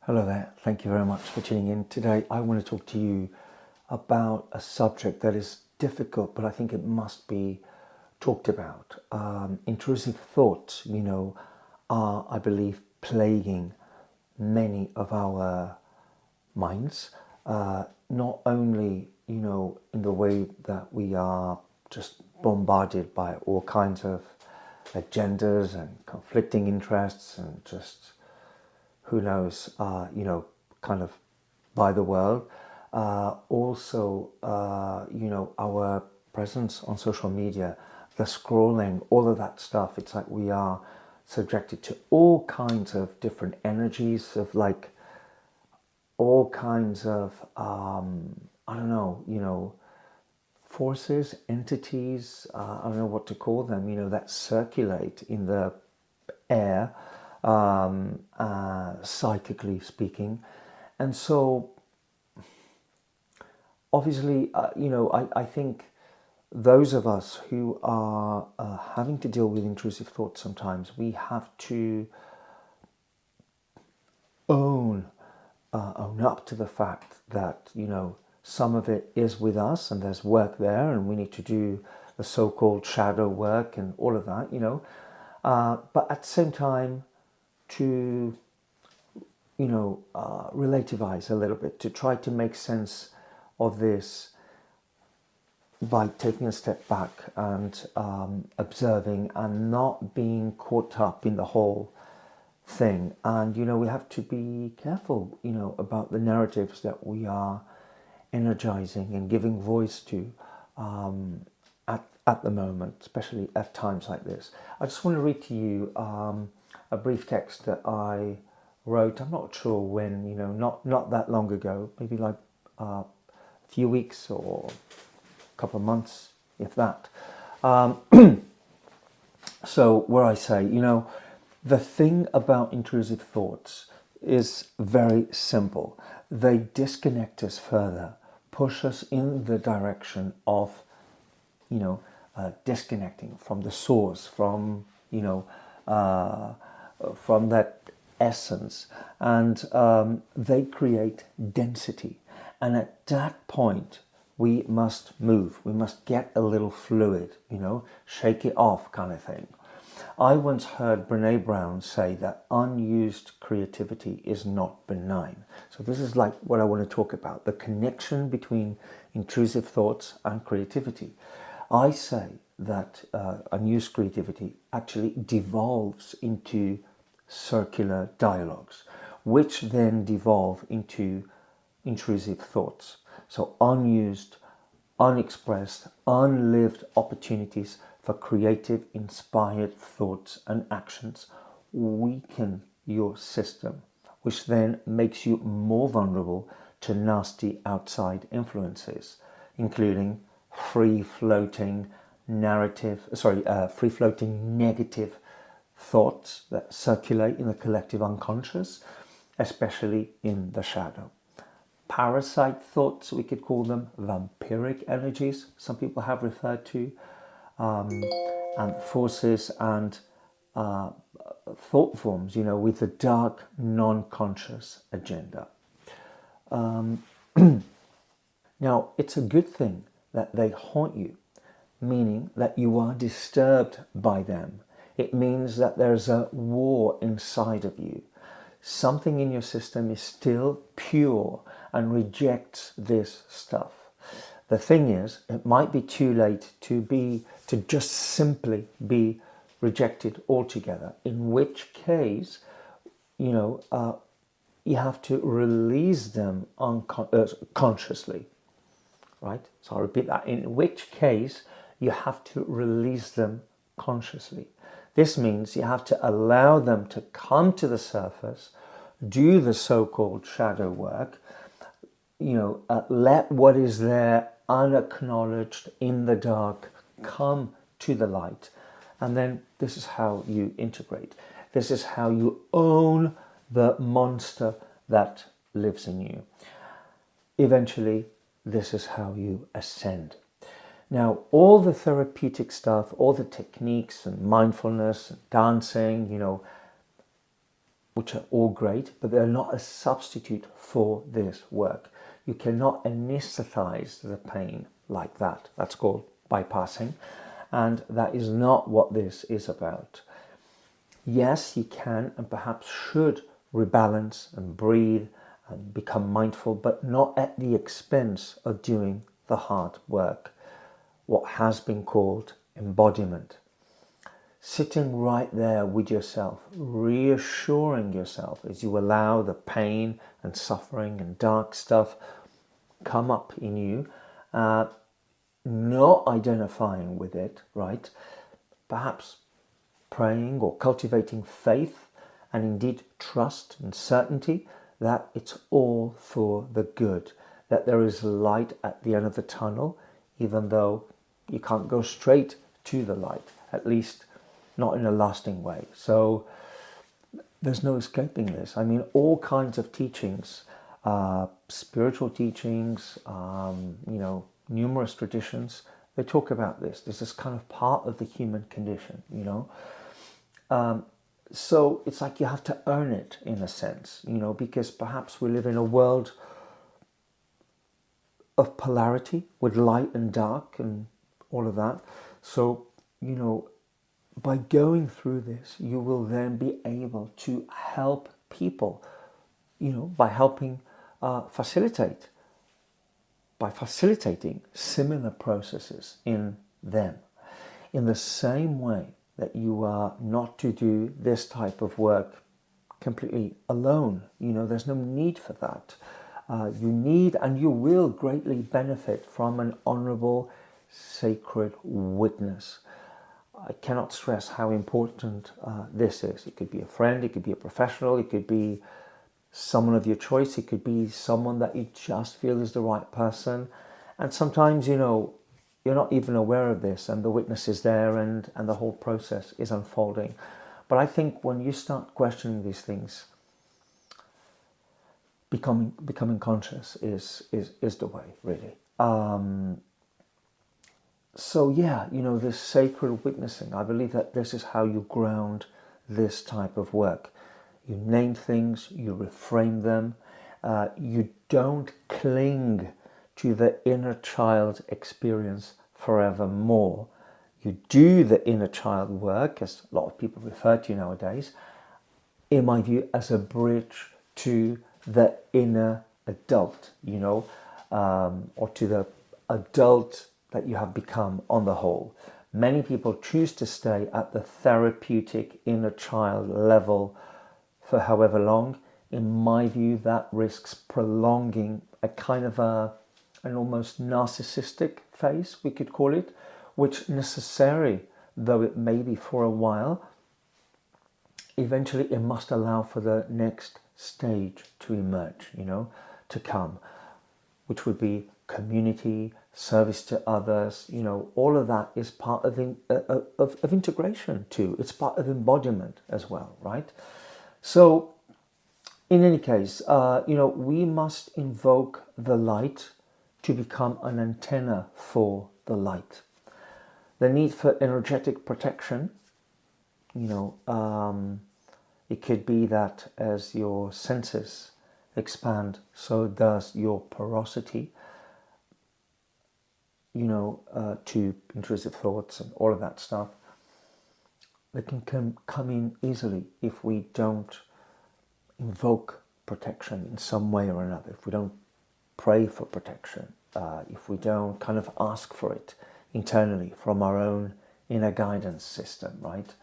Hello there, thank you very much for tuning in. Today I want to talk to you about a subject that is difficult, but I think it must be talked about. Intrusive thoughts, are, I believe, plaguing many of our minds, not only, in the way that we are just bombarded by all kinds of agendas and conflicting interests and just who knows, kind of by the world. Also, our presence on social media, the scrolling, all of that stuff. It's like we are subjected to all kinds of different energies of like all kinds of, I don't know, forces, entities, I don't know what to call them, that circulate in the air, psychically speaking. And so, obviously, I think those of us who are having to deal with intrusive thoughts sometimes, we have to own own up to the fact that some of it is with us and there's work there and we need to do the so-called shadow work and all of that, but at the same time to relativize a little bit, to try to make sense of this by taking a step back and observing and not being caught up in the whole thing. And we have to be careful about the narratives that we are energizing and giving voice to at the moment, especially at times like this. I just want to read to you a brief text that I wrote. I'm not sure when, not that long ago, maybe like a few weeks or a couple of months, if that. So where I say, the thing about intrusive thoughts is very simple. They disconnect us further, push us in the direction of, disconnecting from the source, from, from that essence. And they create density. And at that point, we must move. We must get a little fluid, shake it off kind of thing. I once heard Brene Brown say that unused creativity is not benign. So this is like what I want to talk about, the connection between intrusive thoughts and creativity. I say that unused creativity actually devolves into circular dialogues, which then devolve into intrusive thoughts. So unused, unexpressed, unlived opportunities for creative, inspired thoughts and actions weaken your system, which then makes you more vulnerable to nasty outside influences, including free-floating negative thoughts that circulate in the collective unconscious, especially in the shadow. Parasite thoughts, we could call them vampiric energies, some people have referred to, and forces and thought forms, with a dark, non-conscious agenda. Now, it's a good thing that they haunt you, meaning that you are disturbed by them. It means that there's a war inside of you. Something in your system is still pure and rejects this stuff. The thing is, it might be too late to just simply be rejected altogether, in which case, you have to release them consciously, right? So I'll repeat that, in which case you have to release them consciously. This means you have to allow them to come to the surface, do the so-called shadow work, let what is there unacknowledged in the dark come to the light. And then this is how you integrate. This is how you own the monster that lives in you. Eventually, this is how you ascend. Now, all the therapeutic stuff, all the techniques and mindfulness and dancing, which are all great, but they're not a substitute for this work. You cannot anesthetize the pain like that. That's called bypassing, and that is not what this is about. Yes, you can and perhaps should rebalance and breathe and become mindful, but not at the expense of doing the hard work, what has been called embodiment. Sitting right there with yourself, reassuring yourself as you allow the pain and suffering and dark stuff come up in you, not identifying with it, right? Perhaps praying or cultivating faith and indeed trust and certainty that it's all for the good, that there is light at the end of the tunnel, even though you can't go straight to the light, at least not in a lasting way. So there's no escaping this. I mean, all kinds of teachings, spiritual teachings, numerous traditions, they talk about this. This is kind of part of the human condition, So it's like you have to earn it in a sense, because perhaps we live in a world of polarity with light and dark and all of that. So, by going through this, you will then be able to help people, by helping facilitating similar processes in them. In the same way that you are not to do this type of work completely alone. There's no need for that. You need and you will greatly benefit from an honorable, sacred witness. I cannot stress how important this is. It could be a friend, it could be a professional, it could be someone of your choice, it could be someone that you just feel is the right person. And sometimes, you're not even aware of this and the witness is there and the whole process is unfolding. But I think when you start questioning these things, becoming conscious is the way, really. So yeah, this sacred witnessing, I believe that this is how you ground this type of work. You name things, you reframe them, you don't cling to the inner child experience forevermore. You do the inner child work, as a lot of people refer to nowadays, in my view, as a bridge to the inner adult, or to the adult that you have become on the whole. Many people choose to stay at the therapeutic inner child level for however long. In my view, that risks prolonging a kind of an almost narcissistic phase, we could call it, which necessary though it may be for a while, eventually it must allow for the next stage to emerge, to come, which would be community, service to others, all of that is part of integration too. It's part of embodiment as well, right? So in any case, we must invoke the light to become an antenna for the light. The need for energetic protection, it could be that as your senses expand, so does your porosity, to intrusive thoughts and all of that stuff. They can come in easily if we don't invoke protection in some way or another, if we don't pray for protection, if we don't kind of ask for it internally from our own inner guidance system, right?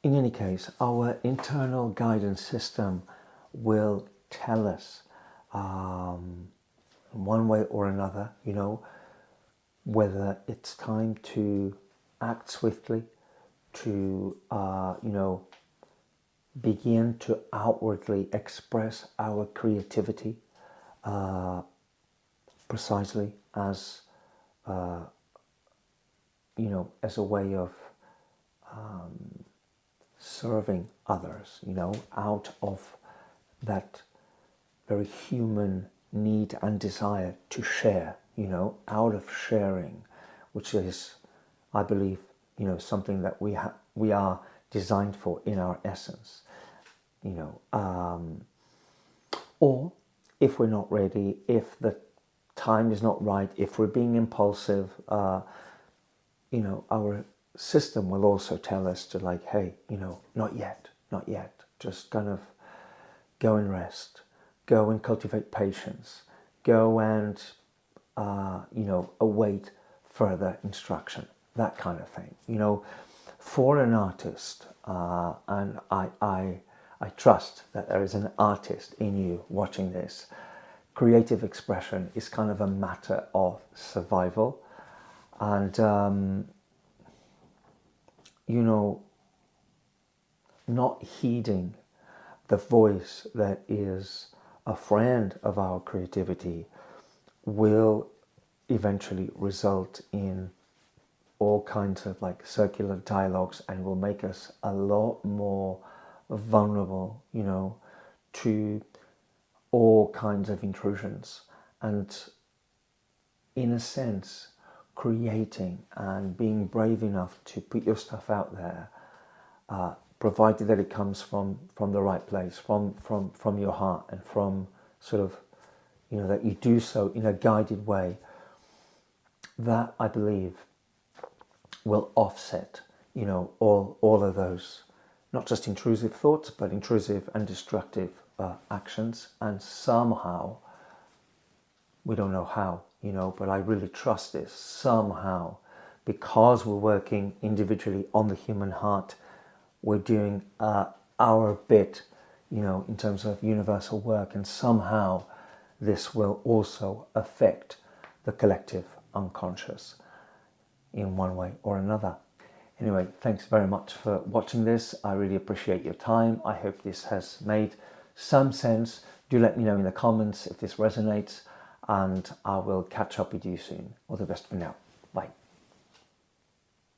In any case, our internal guidance system will tell us in one way or another, whether it's time to act swiftly, to, begin to outwardly express our creativity, precisely as, as a way of serving others, out of that very human need and desire to share, out of sharing, which is, I believe, something that we are designed for in our essence. you know, or if we're not ready, if the time is not right, if we're being impulsive, you know, our system will also tell us to like, hey, you know, not yet, not yet. Just kind of go and rest, go and cultivate patience, go and, you know, await further instruction, that kind of thing. You know, for an artist, and I trust that there is an artist in you watching this, creative expression is kind of a matter of survival. And, you know, not heeding the voice that is a friend of our creativity will eventually result in all kinds of like circular dialogues and will make us a lot more vulnerable, you know, to all kinds of intrusions. And in a sense, creating and being brave enough to put your stuff out there, provided that it comes from the right place, from your heart, and from sort of, you know, that you do so in a guided way, that I believe will offset, you know, all of those, not just intrusive thoughts, but intrusive and destructive actions. And somehow, we don't know how, you know, but I really trust this, somehow, because we're working individually on the human heart, we're doing our bit, you know, in terms of universal work, and somehow this will also affect the collective unconscious in one way or another. Anyway, thanks very much for watching this. I really appreciate your time. I hope this has made some sense. Do let me know in the comments if this resonates, and I will catch up with you soon. All the best for now. Bye.